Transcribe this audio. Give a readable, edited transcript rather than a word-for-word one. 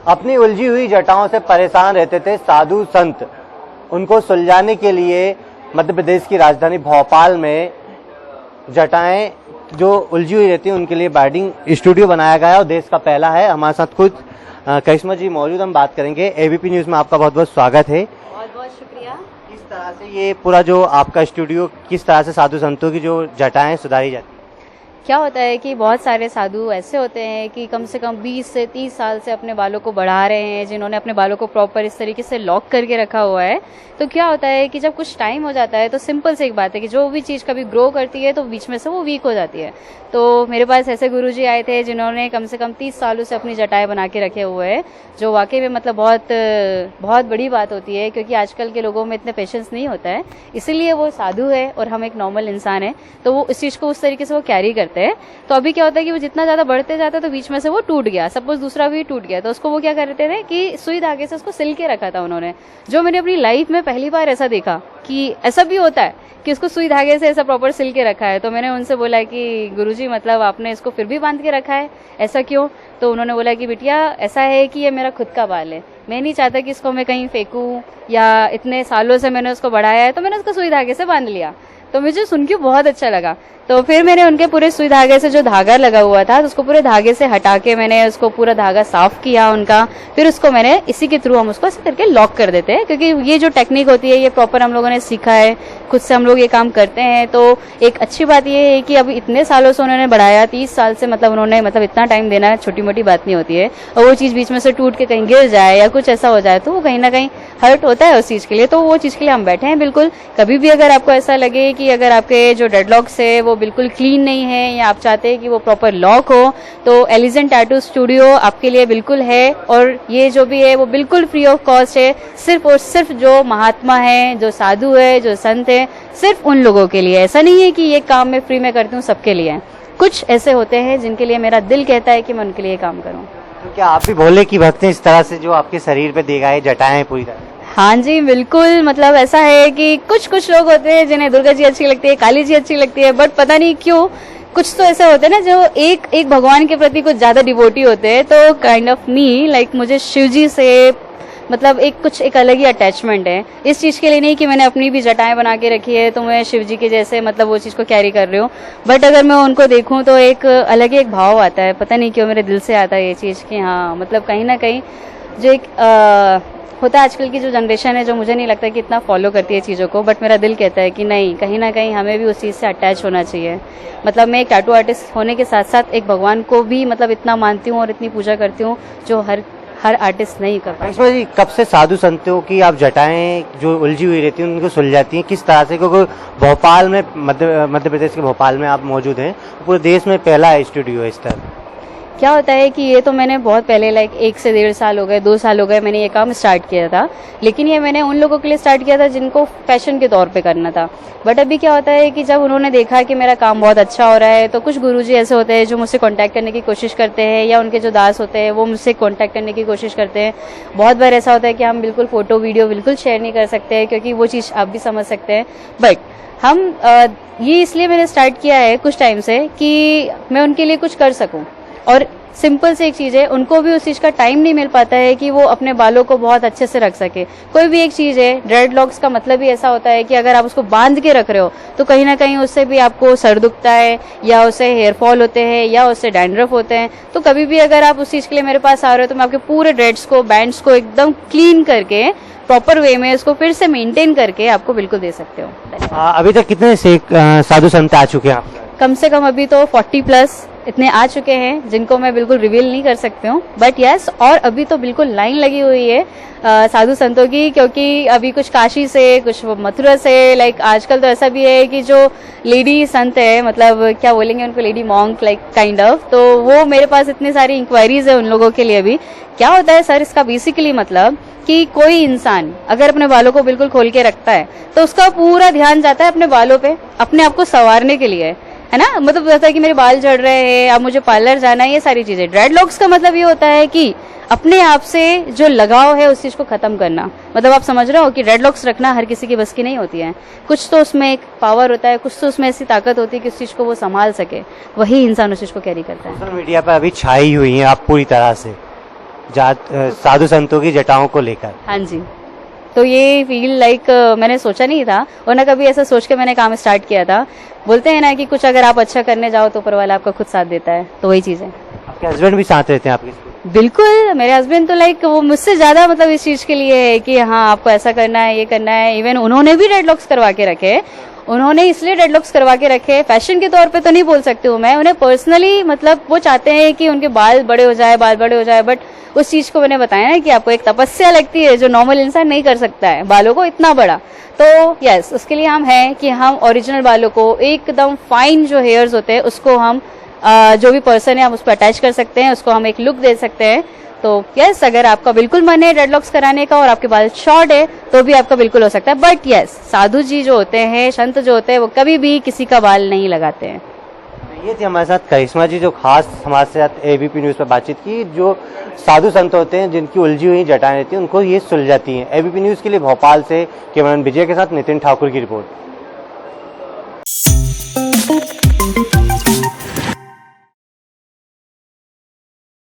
अपनी उलझी हुई जटाओं से परेशान रहते थे साधु संत। उनको सुलझाने के लिए मध्य प्रदेश की राजधानी भोपाल में जटाएं जो उलझी हुई रहती है उनके लिए बार्डिंग स्टूडियो बनाया गया है और देश का पहला है। हमारे साथ कुछ करिश्मा जी मौजूद, हम बात करेंगे। एबीपी न्यूज में आपका बहुत बहुत स्वागत है। बहुत बहुत शुक्रिया। किस तरह से ये पूरा जो आपका स्टूडियो, किस तरह से साधु संतों की जो जटाएं सुधारी जाती है? क्या होता है कि बहुत सारे साधु ऐसे होते हैं कि कम से कम 20 से 30 साल से अपने बालों को बढ़ा रहे हैं, जिन्होंने अपने बालों को प्रॉपर इस तरीके से लॉक करके रखा हुआ है। तो क्या होता है कि जब कुछ टाइम हो जाता है तो सिंपल सी एक बात है कि जो भी चीज़ कभी ग्रो करती है तो बीच में से वो वीक हो जाती है। तो मेरे पास ऐसे गुरुजी आए थे जिन्होंने कम से कम 30 सालों से अपनी जटाएं बना के रखे हुए हैं, जो वाकई में मतलब बहुत बड़ी बात होती है, क्योंकि आजकल के लोगों में इतने पेशेंस नहीं होता है। इसीलिए वो साधु है और हम एक नॉर्मल इंसान है, तो वो इस चीज़ को उस तरीके से वो कैरी करते हैं। तो अभी क्या होता है कि वो जितना ज़्यादा बढ़ते जाता है तो बीच में से वो टूट गया, सपोज दूसरा भी टूट गया, तो उसको वो क्या करते थे कि सुई धागे से उसको सिल के रखा था उन्होंने। जो मैंने अपनी लाइफ में पहली बार ऐसा देखा कि ऐसा भी होता है कि उसको सुई धागे से ऐसा प्रॉपर सिल के रखा है। तो मैंने उनसे बोला कि गुरुजी मतलब आपने इसको फिर भी बांध के रखा है, ऐसा क्यों? तो उन्होंने बोला कि बिटिया ऐसा है कि ये मेरा खुद का बाल है, मैं नहीं चाहता कि इसको मैं कहीं फेंकूं, या इतने सालों से मैंने उसको बढ़ाया है तो मैंने उसको सुई धागे से बांध लिया। तो मुझे सुन के बहुत अच्छा लगा। तो फिर मैंने उनके पूरे सुई धागे से जो धागा लगा हुआ था तो उसको पूरे धागे से हटा के मैंने उसको पूरा धागा साफ किया उनका। फिर उसको मैंने इसी के थ्रू हम उसको ऐसे करके लॉक कर देते हैं, क्योंकि ये जो टेक्निक होती है ये प्रॉपर हम लोगों ने सीखा है, खुद से हम लोग ये काम करते हैं। तो एक अच्छी बात ये है कि अब इतने सालों से उन्होंने बढ़ाया, 30 साल से मतलब उन्होंने मतलब इतना टाइम देना छोटी मोटी बात नहीं होती है। और वो चीज़ बीच में से टूट के कहीं गिर जाए या कुछ ऐसा हो जाए तो वो कहीं ना कहीं हर्ट होता है उस चीज़ के लिए। तो वो चीज़ के लिए हम बैठे हैं बिल्कुल। कभी भी अगर आपको ऐसा लगे कि अगर आपके जो डेडलॉक्स है वो बिल्कुल क्लीन नहीं है या आप चाहते हैं कि वो प्रॉपर लॉक हो, तो एलिजेंट टैटू स्टूडियो आपके लिए बिल्कुल है। और ये जो भी है वो बिल्कुल फ्री ऑफ कॉस्ट है, सिर्फ और सिर्फ जो महात्मा है, जो साधु है, जो संत है, सिर्फ उन लोगों के लिए। ऐसा नहीं है कि ये काम मैं फ्री में करती हूँ, सबके लिए। कुछ ऐसे होते हैं जिनके लिए मेरा दिल कहता है कि मैं उनके लिए काम करूँ। तो क्या आप भी बोले कि भक्त इस तरह से जो आपके शरीर पे देगा है जटाएं पूरी तरह? हाँ जी बिल्कुल। मतलब ऐसा है कि कुछ लोग होते हैं जिन्हें दुर्गा जी अच्छी लगती है, काली जी अच्छी लगती है, बट पता नहीं क्यों कुछ तो ऐसे होते हैं ना जो एक भगवान के प्रति कुछ ज्यादा डिवोटी होते हैं। तो काइंड ऑफ मी लाइक मुझे शिव जी से मतलब एक अलग ही अटैचमेंट है। इस चीज के लिए नहीं कि मैंने अपनी भी जटाएं बना के रखी है तो मैं शिव जी के जैसे मतलब वो चीज को कैरी कर रही हूँ, बट अगर मैं उनको देखूं तो एक अलग ही एक भाव आता है। पता नहीं क्यों मेरे दिल से आता है ये चीज कि हाँ मतलब कहीं ना कहीं जो एक होता है आजकल की जो जनरेशन है, जो मुझे नहीं लगता कि इतना फॉलो करती है चीज़ों को, बट मेरा दिल कहता है कि नहीं, कहीं ना कहीं हमें भी उस चीज़ से अटैच होना चाहिए। मतलब मैं एक टैटू आर्टिस्ट होने के साथ साथ एक भगवान को भी मतलब इतना मानती हूँ और इतनी पूजा करती हूँ जो हर आर्टिस्ट नहीं कर पाता। करिश्मा जी, कब से साधु संतों की आप जटाएं जो उलझी हुई रहती हैं उनको सुलझाती हैं, किस तरह से? क्योंकि भोपाल में, मध्य प्रदेश के भोपाल में आप मौजूद हैं, पूरे देश में पहला स्टूडियो है इस तरह। क्या होता है कि ये तो मैंने बहुत पहले लाइक 1 से 1.5 साल हो गए, 2 साल हो गए मैंने ये काम स्टार्ट किया था, लेकिन ये मैंने उन लोगों के लिए स्टार्ट किया था जिनको पैशन के तौर पे करना था। बट अभी क्या होता है कि जब उन्होंने देखा कि मेरा काम बहुत अच्छा हो रहा है तो कुछ गुरुजी ऐसे होते हैं जो मुझसे कांटेक्ट करने की कोशिश करते हैं, या उनके जो दास होते हैं वो मुझसे कांटेक्ट करने की कोशिश करते हैं। बहुत बार ऐसा होता है कि हम बिल्कुल फोटो वीडियो बिल्कुल शेयर नहीं कर सकते हैं, क्योंकि वो चीज़ आप भी समझ सकते हैं। बट हम ये इसलिए मैंने स्टार्ट किया है कुछ टाइम से कि मैं उनके लिए कुछ कर सकूँ। और सिंपल से एक चीज़ है, उनको भी उस चीज़ का टाइम नहीं मिल पाता है कि वो अपने बालों को बहुत अच्छे से रख सके। कोई भी एक चीज़ है, ड्रेड लॉक्स का मतलब ही ऐसा होता है कि अगर आप उसको बांध के रख रहे हो तो कहीं ना कहीं उससे भी आपको सर दुखता है, या उससे हेयर फॉल होते हैं, या उससे डैंड्रफ होते हैं। तो कभी भी अगर आप उस चीज़ के लिए मेरे पास आ रहे हो तो मैं आपके पूरे ड्रेड्स को, बैंड्स को एकदम क्लीन करके प्रॉपर वे में उसको फिर से मेंटेन करके आपको बिल्कुल दे सकते हो। अभी तक कितने से साधु संत आ चुके हैं आप? कम से कम अभी तो 40+ इतने आ चुके हैं, जिनको मैं बिल्कुल रिवील नहीं कर सकती हूँ, बट यस। और अभी तो बिल्कुल लाइन लगी हुई है साधु संतों की, क्योंकि अभी कुछ काशी से, कुछ मथुरा से, लाइक आजकल तो ऐसा भी है कि जो लेडी संत है, मतलब क्या बोलेंगे उनको, lady monk like kind of, तो वो मेरे पास इतनी सारी इंक्वायरीज है उन लोगों के लिए भी। क्या होता है सर, इसका बेसिकली मतलब कि कोई इंसान अगर अपने बालों को बिल्कुल खोल के रखता है तो उसका पूरा ध्यान जाता है अपने बालों पे, अपने आप को संवारने के लिए, है ना। मतलब होता है कि मेरे बाल झड़ रहे हैं, अब मुझे पार्लर जाना है, ये सारी चीजें। ड्रेड लॉक्स का मतलब ये होता है कि अपने आप से जो लगाव है उस चीज को खत्म करना। मतलब आप समझ रहे हो कि ड्रेड लॉक्स रखना हर किसी की बस की नहीं होती है। कुछ तो उसमें एक पावर होता है, कुछ तो उसमें ऐसी ताकत होती है कि उस चीज को वो संभाल सके, वही इंसान उस चीज को कैरी करता है। सोशल मीडिया पर अभी छाई हुई है आप पूरी तरह से, साधु संतों की जटाओं को लेकर। हाँ जी, तो ये फील लाइक मैंने सोचा नहीं था और ना कभी ऐसा सोच के मैंने काम स्टार्ट किया था। बोलते हैं ना कि कुछ अगर आप अच्छा करने जाओ तो ऊपर वाला आपका खुद साथ देता है, तो वही चीज़ है। आपके हस्बैंड भी साथ रहते हैं आपके? बिल्कुल, मेरे हस्बैंड तो लाइक वो मुझसे ज्यादा मतलब इस चीज के लिए है कि हाँ आपको ऐसा करना है, ये करना है। इवन उन्होंने भी ड्रेडलॉक्स करवा के रखे, उन्होंने इसलिए ड्रेडलॉक्स करवा के रखे, फैशन के तौर पे तो नहीं बोल सकती हूँ मैं उन्हें पर्सनली, मतलब वो चाहते हैं कि उनके बाल बड़े हो जाए, बट उस चीज को मैंने बताया ना कि आपको एक तपस्या लगती है जो नॉर्मल इंसान नहीं कर सकता है, बालों को इतना बड़ा। तो यस, उसके लिए हम हैं कि हम ओरिजिनल बालों को एकदम फाइन जो हेयर्स होते हैं उसको हम जो भी पर्सन है हम उस पर अटैच कर सकते हैं, उसको हम एक लुक दे सकते हैं। तो यस, अगर आपका बिल्कुल मन है ड्रेडलॉक्स कराने का और आपके बाल शॉर्ट है तो भी आपका बिल्कुल हो सकता है। बट यस, साधु जी जो होते हैं, संत जो होते हैं, वो कभी भी किसी का बाल नहीं लगाते हैं। ये थी हमारे साथ करिश्मा जी जो खास हमारे साथ एबीपी न्यूज पर बातचीत की। जो साधु संत होते हैं जिनकी उलझी हुई जटाएं रहती हैं उनको ये सुलझाती हैं। एबीपी न्यूज के लिए भोपाल से कैमरामैन विजय के साथ नितिन ठाकुर की रिपोर्ट।